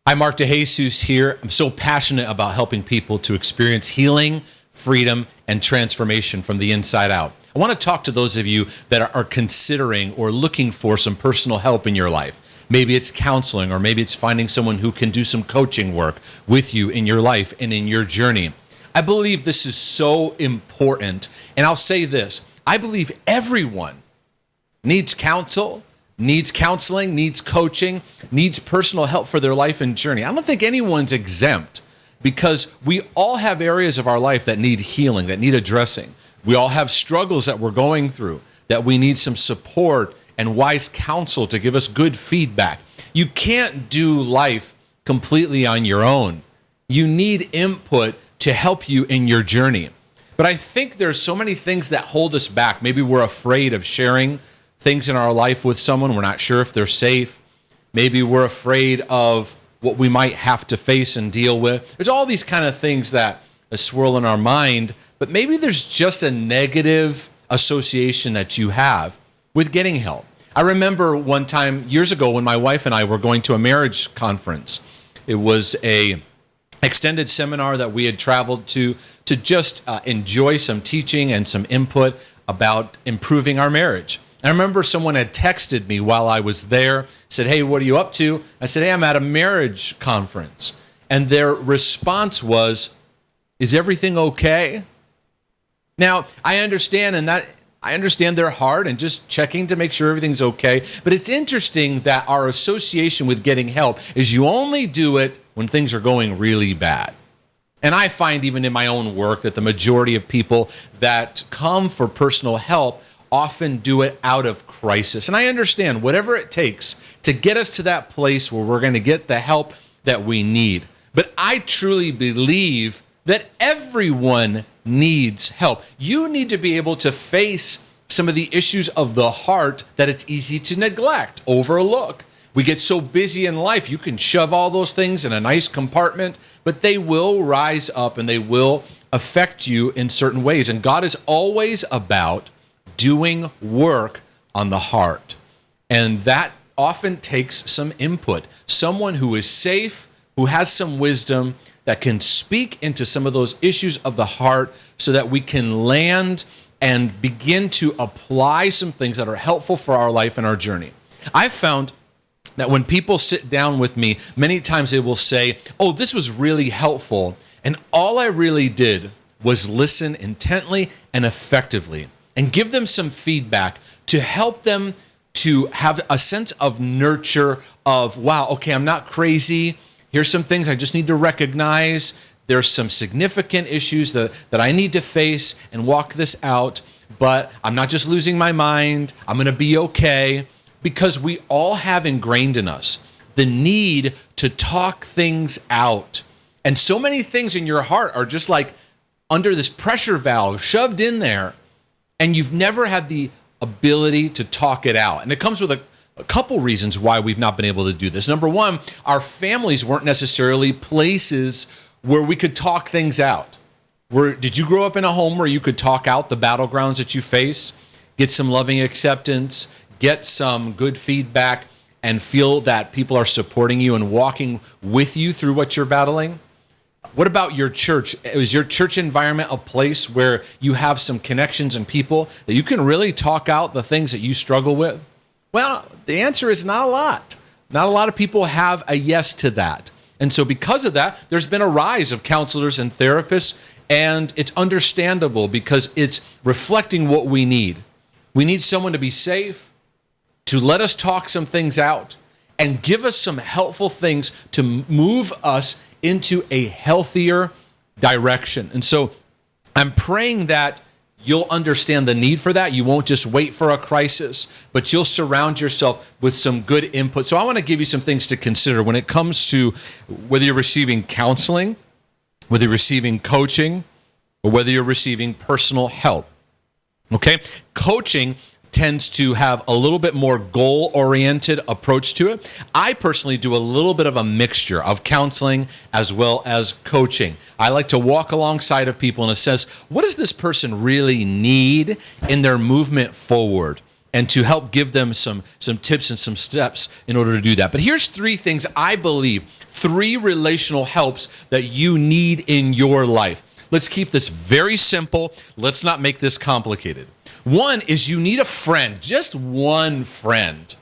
Hi, Mark DeJesus here. I'm so passionate about helping people to experience healing, freedom, and transformation from the inside out. I want to talk to those of you that are considering or looking for some personal help in your life. Maybe it's counseling, or maybe it's finding someone who can do some coaching work with you in your life and in your journey. I believe this is so important. And I'll say this, I believe everyone needs counsel, needs counseling, needs coaching, needs personal help for their life and journey. I don't think anyone's exempt, because we all have areas of our life that need healing, that need addressing. We all have struggles that we're going through, that we need some support and wise counsel to give us good feedback. You can't do life completely on your own. You need input to help you in your journey. But I think there's so many things that hold us back. Maybe we're afraid of sharing things in our life with someone. We're not sure if they're safe. Maybe we're afraid of what we might have to face and deal with. There's all these kind of things that swirl in our mind, but maybe there's just a negative association that you have with getting help. I remember one time years ago when my wife and I were going to a marriage conference. It was a extended seminar that we had traveled to just enjoy some teaching and some input about improving our marriage. I remember someone had texted me while I was there, said, "Hey, what are you up to?" I said, "Hey, I'm at a marriage conference." And their response was, "Is everything okay?" Now, I understand their heart and just checking to make sure everything's okay. But it's interesting that our association with getting help is you only do it when things are going really bad. And I find even in my own work that the majority of people that come for personal help often do it out of crisis. And I understand whatever it takes to get us to that place where we're going to get the help that we need. But I truly believe that everyone needs help. You need to be able to face some of the issues of the heart that it's easy to neglect, overlook. We get so busy in life, you can shove all those things in a nice compartment, but they will rise up and they will affect you in certain ways. And God is always about doing work on the heart. And that often takes some input. Someone who is safe, who has some wisdom, that can speak into some of those issues of the heart so that we can land and begin to apply some things that are helpful for our life and our journey. I've found that when people sit down with me, many times they will say, "Oh, this was really helpful. And all I really did was listen intently and effectively," and give them some feedback to help them to have a sense of nurture of, wow, okay, I'm not crazy. Here's some things I just need to recognize. There's some significant issues that I need to face and walk this out, but I'm not just losing my mind. I'm going to be okay, because we all have ingrained in us the need to talk things out. And so many things in your heart are just like under this pressure valve shoved in there, and you've never had the ability to talk it out. And it comes with a couple reasons why we've not been able to do this. Number one, our families weren't necessarily places where we could talk things out. Did you grow up in a home where you could talk out the battlegrounds that you face, get some loving acceptance, get some good feedback, and feel that people are supporting you and walking with you through what you're battling? What about your church? Is your church environment a place where you have some connections and people that you can really talk out the things that you struggle with? Well, the answer is not a lot. Not a lot of people have a yes to that. And so because of that, there's been a rise of counselors and therapists, and it's understandable because it's reflecting what we need. We need someone to be safe, to let us talk some things out, and give us some helpful things to move us into a healthier direction. And so I'm praying that you'll understand the need for that. You won't just wait for a crisis, but you'll surround yourself with some good input. So I want to give you some things to consider when it comes to whether you're receiving counseling, whether you're receiving coaching, or whether you're receiving personal help. Okay? Coaching tends to have a little bit more goal-oriented approach to it. I personally do a little bit of a mixture of counseling as well as coaching. I like to walk alongside of people and assess, what does this person really need in their movement forward? And to help give them some tips and some steps in order to do that. But here's three things I believe, 3 relational helps that you need in your life. Let's keep this very simple. Let's not make this complicated. One is you need a friend, just one friend.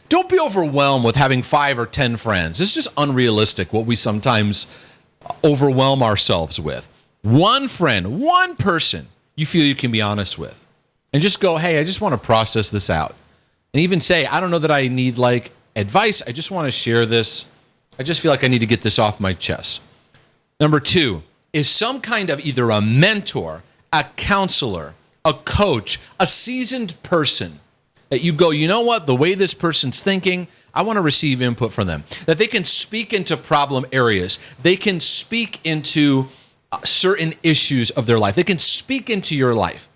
Don't be overwhelmed with having 5 or 10 friends. It's just unrealistic what we sometimes overwhelm ourselves with. One friend, one person you feel you can be honest with. And just go, hey, I just want to process this out. And even say, I don't know that I need like advice. I just want to share this. I just feel like I need to get this off my chest. Number 2 is some kind of either a mentor, a counselor, a coach, a seasoned person that you go, you know what, the way this person's thinking, I want to receive input from them. That they can speak into problem areas. They can speak into certain issues of their life. They can speak into your life.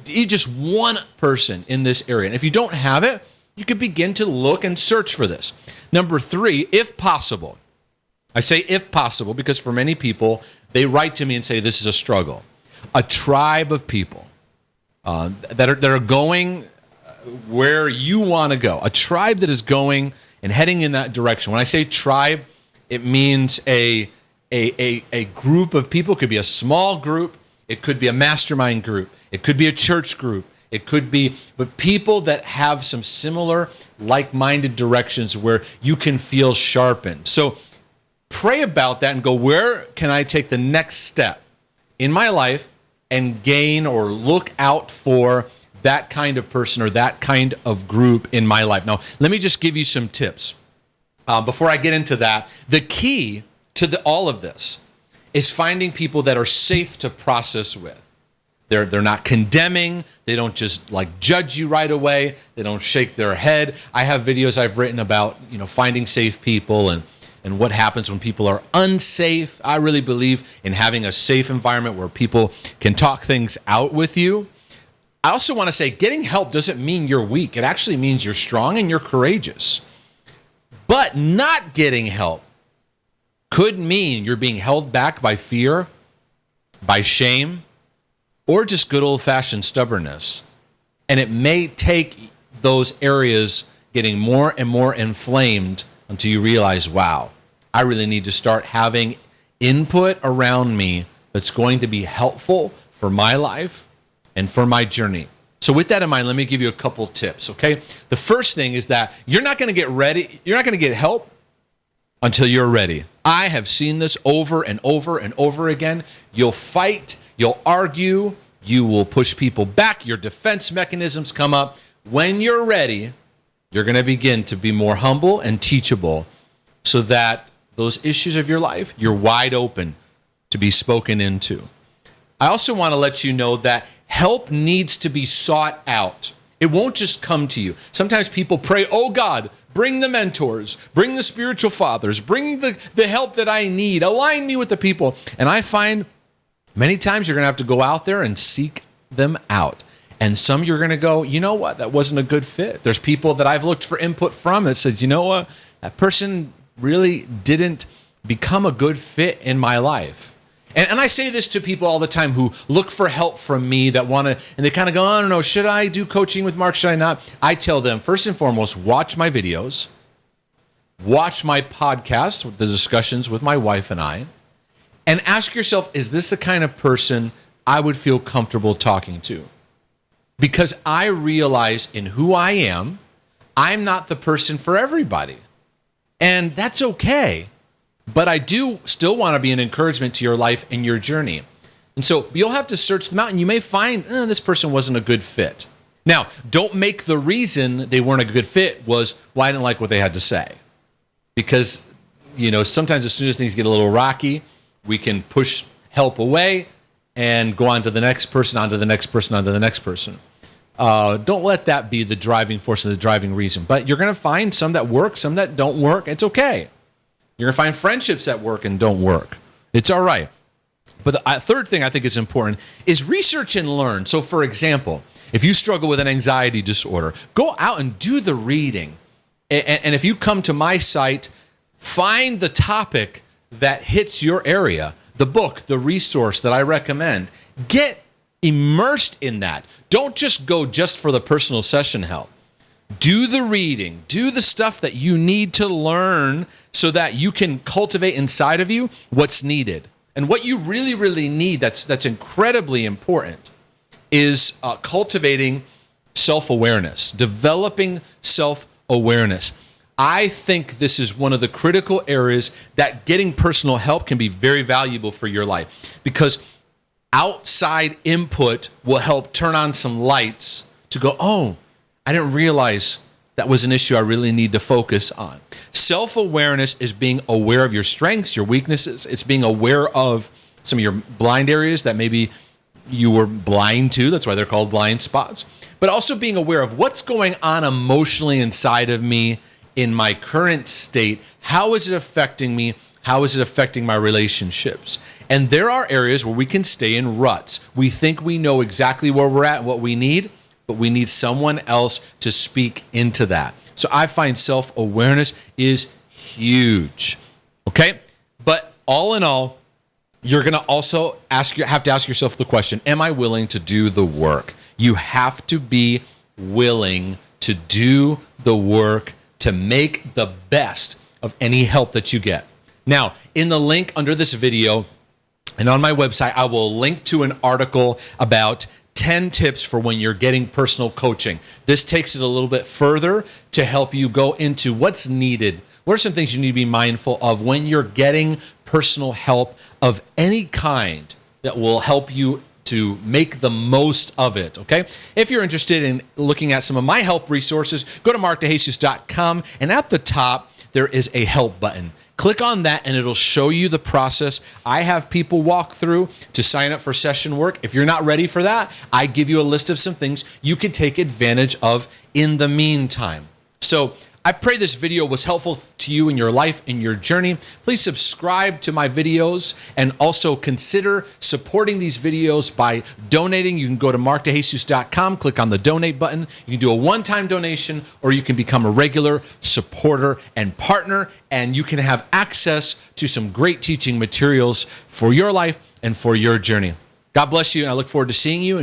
You just one person in this area. And if you don't have it, you can begin to look and search for this. Number 3, if possible. I say if possible because for many people, they write to me and say this is a struggle. A tribe of people that are going where you want to go. A tribe that is going and heading in that direction. When I say tribe, it means a group of people. It could be a small group. It could be a mastermind group. It could be a church group. It could be, but people that have some similar like-minded directions where you can feel sharpened. So pray about that and go, where can I take the next step in my life and gain or look out for that kind of person or that kind of group in my life? Now, let me just give you some tips. Before I get into that, the key to all of this is finding people that are safe to process with. They're not condemning. They don't just like judge you right away. They don't shake their head. I have videos I've written about, finding safe people and what happens when people are unsafe. I really believe in having a safe environment where people can talk things out with you. I also want to say getting help doesn't mean you're weak. It actually means you're strong and you're courageous. But not getting help could mean you're being held back by fear, by shame, or just good old-fashioned stubbornness. And it may take those areas getting more and more inflamed until you realize, wow, I really need to start having input around me that's going to be helpful for my life and for my journey. So with that in mind, let me give you a couple tips, okay? The first thing is that you're not going to get ready. You're not going to get help until you're ready. I have seen this over and over and over again. You'll fight. You'll argue, you will push people back, your defense mechanisms come up. When you're ready, you're going to begin to be more humble and teachable so that those issues of your life, you're wide open to be spoken into. I also want to let you know that help needs to be sought out. It won't just come to you. Sometimes people pray, oh God, bring the mentors, bring the spiritual fathers, bring the help that I need, align me with the people. And I find many times you're going to have to go out there and seek them out. And some you're going to go, you know what, that wasn't a good fit. There's people that I've looked for input from that said, you know what, that person really didn't become a good fit in my life. And I say this to people all the time who look for help from me that want to, and they kind of go, I don't know, should I do coaching with Mark? Should I not? I tell them, first and foremost, watch my videos, watch my podcasts, the discussions with my wife and I, and ask yourself, is this the kind of person I would feel comfortable talking to? Because I realize in who I am, I'm not the person for everybody. And that's okay. But I do still want to be an encouragement to your life and your journey. And so you'll have to search them out, and you may find this person wasn't a good fit. Now, don't make the reason they weren't a good fit was, well, I didn't like what they had to say. Because, sometimes as soon as things get a little rocky, we can push help away and go on to the next person, on to the next person, on to the next person. Don't let that be the driving force and the driving reason. But you're going to find some that work, some that don't work. It's okay. You're going to find friendships that work and don't work. It's all right. But the third thing I think is important is research and learn. So, for example, if you struggle with an anxiety disorder, go out and do the reading. And if you come to my site, find the topic that hits your area, the book, the resource that I recommend. Get immersed in that. Don't just go just for the personal session help. Do the reading, do the stuff that you need to learn so that you can cultivate inside of you what's needed. And what you really, really need that's incredibly important is cultivating self-awareness, developing self-awareness. I think this is one of the critical areas that getting personal help can be very valuable for your life, because outside input will help turn on some lights to go, oh, I didn't realize that was an issue I really need to focus on. Self-awareness is being aware of your strengths, your weaknesses. It's being aware of some of your blind areas that maybe you were blind to. That's why they're called blind spots. But also being aware of what's going on emotionally inside of me in my current state. How is it affecting me? How is it affecting my relationships? And there are areas where we can stay in ruts. We think we know exactly where we're at and what we need, but we need someone else to speak into that. So I find self-awareness is huge. Okay? But all in all, you're going to also have to ask yourself the question, am I willing to do the work? You have to be willing to do the work to make the best of any help that you get. Now, in the link under this video and on my website, I will link to an article about 10 tips for when you're getting personal coaching. This takes it a little bit further to help you go into what's needed. What are some things you need to be mindful of when you're getting personal help of any kind that will help you to make the most of it, okay? If you're interested in looking at some of my help resources, go to markdejesus.com, and at the top, there is a help button. Click on that and it'll show you the process I have people walk through to sign up for session work. If you're not ready for that, I give you a list of some things you can take advantage of in the meantime. So I pray this video was helpful to you in your life, in your journey. Please subscribe to my videos and also consider supporting these videos by donating. You can go to markdejesus.com, click on the donate button. You can do a one-time donation, or you can become a regular supporter and partner, and you can have access to some great teaching materials for your life and for your journey. God bless you, and I look forward to seeing you.